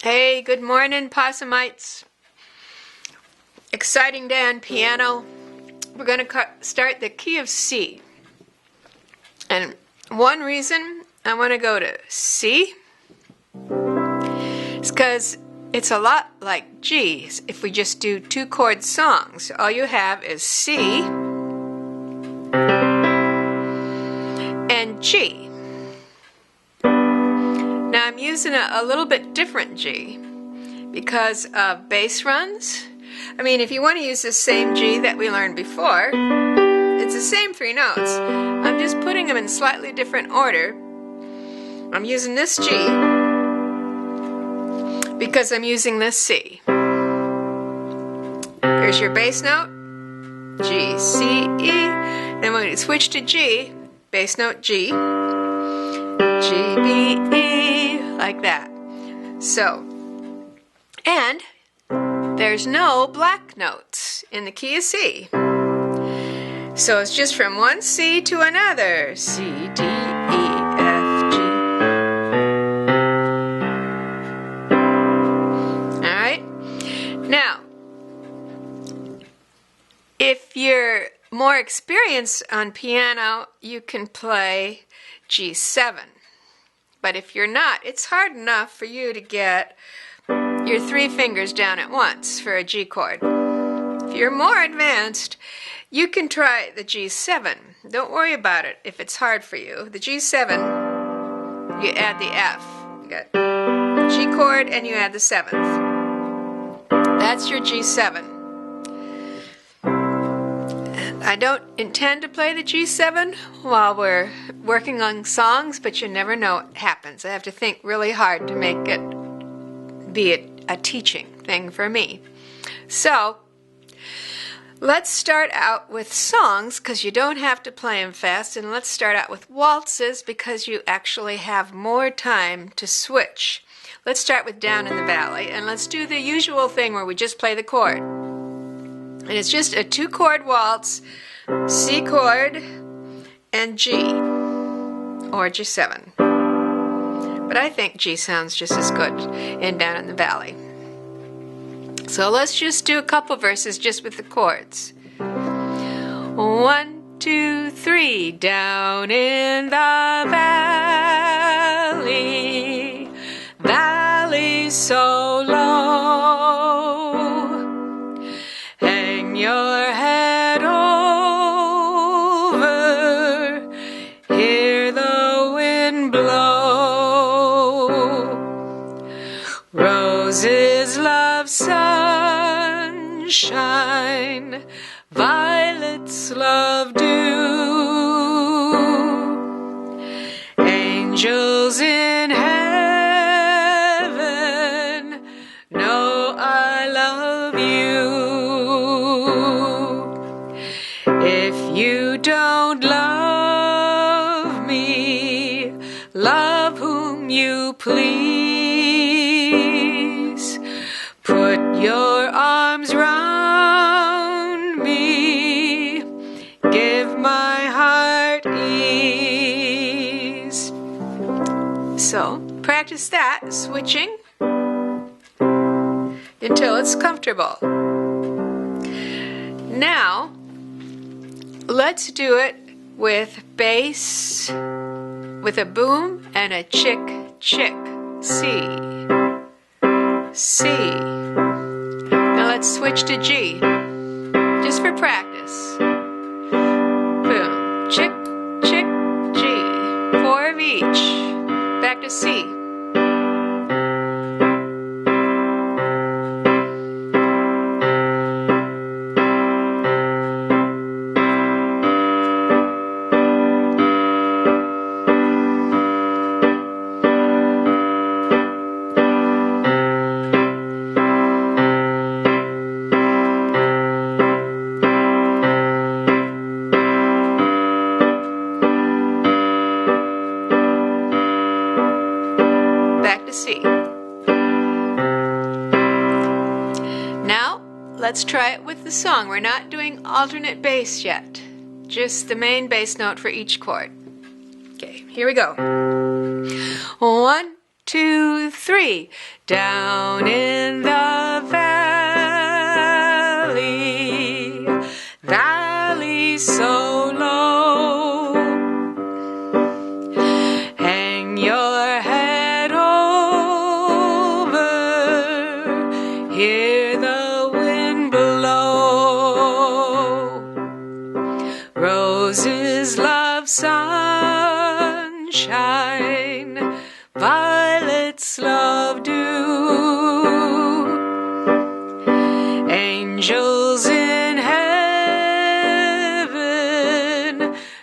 Hey, good morning, Possumites. Exciting day on piano. We're going to start the key of C. And one reason I want to go to C is because it's a lot like G. If we just do two chord songs, all you have is C and G. Now I'm using a little bit different G because of bass runs. I mean, if you want to use the same G that we learned before, it's the same three notes. I'm just putting them in slightly different order. I'm using this G because I'm using this C. Here's your bass note, G, C, E. Then when we switch to G, bass note G, G, B, E, like that. So, and there's no black notes in the key of C. So it's just from one C to another. C, D, E, F, G. Alright? Now, if you're more experienced on piano, you can play G7. But if you're not, it's hard enough for you to get your three fingers down at once for a G chord. If you're more advanced, you can try the G7. Don't worry about it if it's hard for you. The G7, you add the F. You got G chord and you add the 7th. That's your G7. I don't intend to play the G7 while we're working on songs, but you never know what happens. I have to think really hard to make it be a teaching thing for me. So, let's start out with songs because you don't have to play them fast, and let's start out with waltzes because you actually have more time to switch. Let's start with Down in the Valley, and let's do the usual thing where we just play the chord. And it's just a 2-chord waltz, C chord, and G, or G7. But I think G sounds just as good in Down in the Valley. So let's just do a couple verses just with the chords. 1, 2, 3. Down in the valley, valley so low, hang your head over, hear the wind blow. Roses love sunshine, violets love dew, angels in heaven know I love you. If you don't love me, love whom you please. Put your arms round me, give my heart ease. So, practice that, switching, until it's comfortable. Now, let's do it with bass, with a boom and a chick, chick. C, C. Now let's switch to G, just for practice. Boom, chick, chick, G. 4 of each. Back to C. C. Now, let's try it with the song. We're not doing alternate bass yet, just the main bass note for each chord. Okay, here we go. 1, 2, 3. Down in the valley, valley so low, hang your head over, hear the wind blow. Roses love sunshine, violets love dew, angels in heaven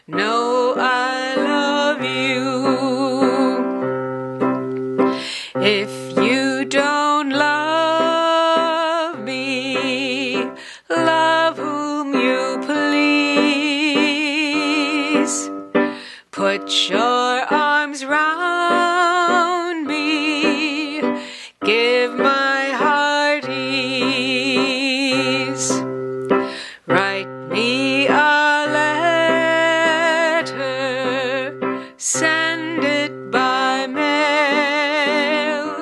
know I love you. If you don't love me, love whom you please. Put your arms round me, give my heart ease. Write me a letter, send it by mail.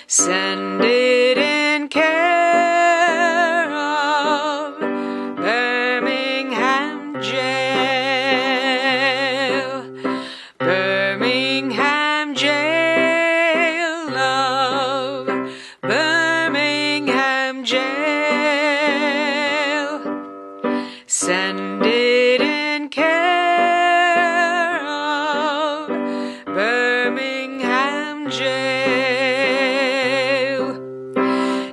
Send it in care of Birmingham jail. Birmingham jail, love, Birmingham jail. Send it in care of Birmingham jail.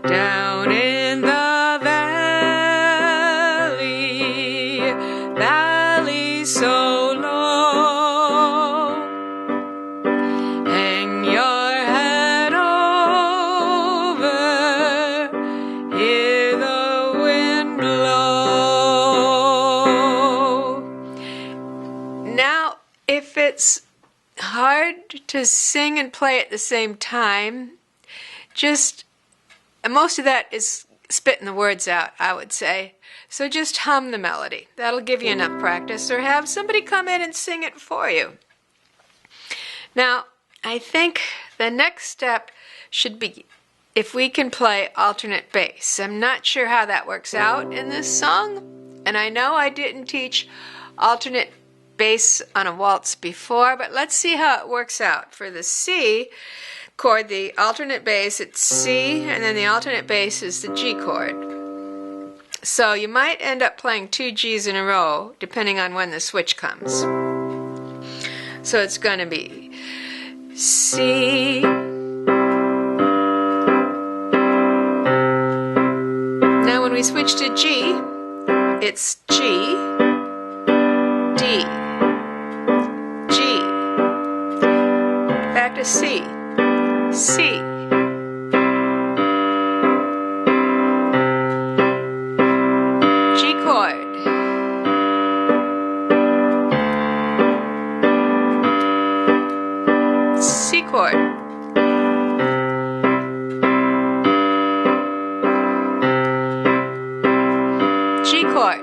Down in the valley, valley so low, hang your head over, hear the wind blow. Now, if it's hard to sing and play at the same time, most of that is spitting the words out, I would say. So just hum the melody. That'll give you enough practice, or have somebody come in and sing it for you. Now, I think the next step should be if we can play alternate bass. I'm not sure how that works out in this song, and I know I didn't teach alternate bass on a waltz before, but let's see how it works out. For the C chord, the alternate bass, it's C, and then the alternate bass is the G chord. So you might end up playing 2 G's in a row, depending on when the switch comes. So it's going to be C. Now when we switch to G, it's G, D, G, back to C, C, G chord, C chord, G chord,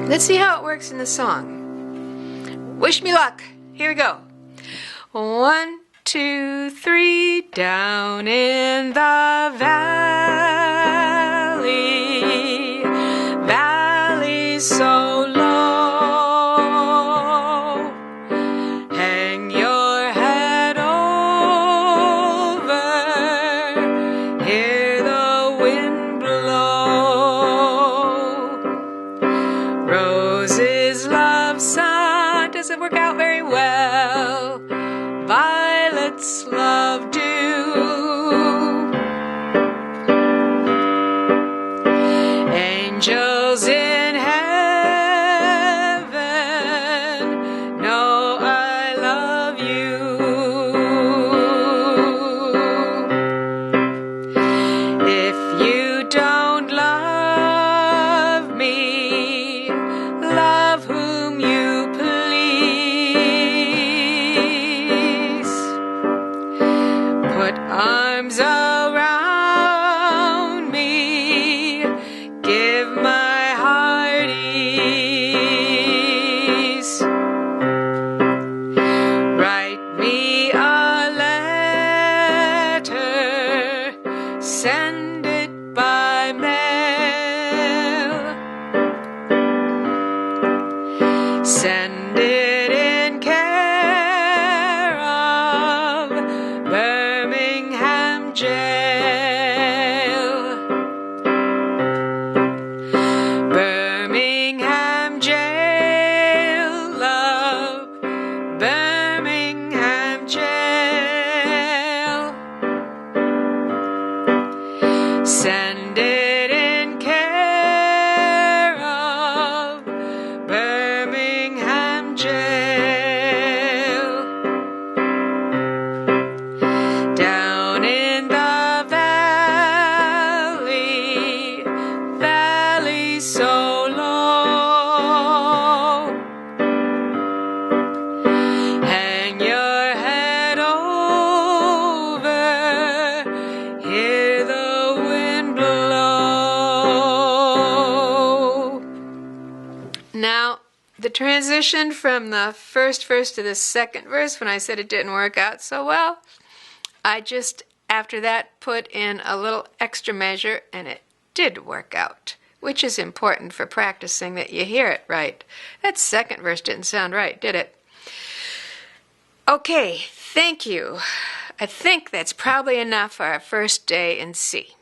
let's see how it works in the song. Wish me luck. Here we go. 1, 2, 3. Down in the valley, valley so low, hang your head over, hear the wind blow. Roses love sun, doesn't work out very well. Violets love dew. Angels in heaven know I love you. If you don't love me, love whom you please. Put arms around Hang your head over, hear the wind blow. Now, the transition from the first verse to the second verse, when I said it didn't work out so well, I just, after that, put in a little extra measure, and it did work out, which is important for practicing that you hear it right. That second verse didn't sound right, did it? Okay, thank you. I think that's probably enough for our first day in C.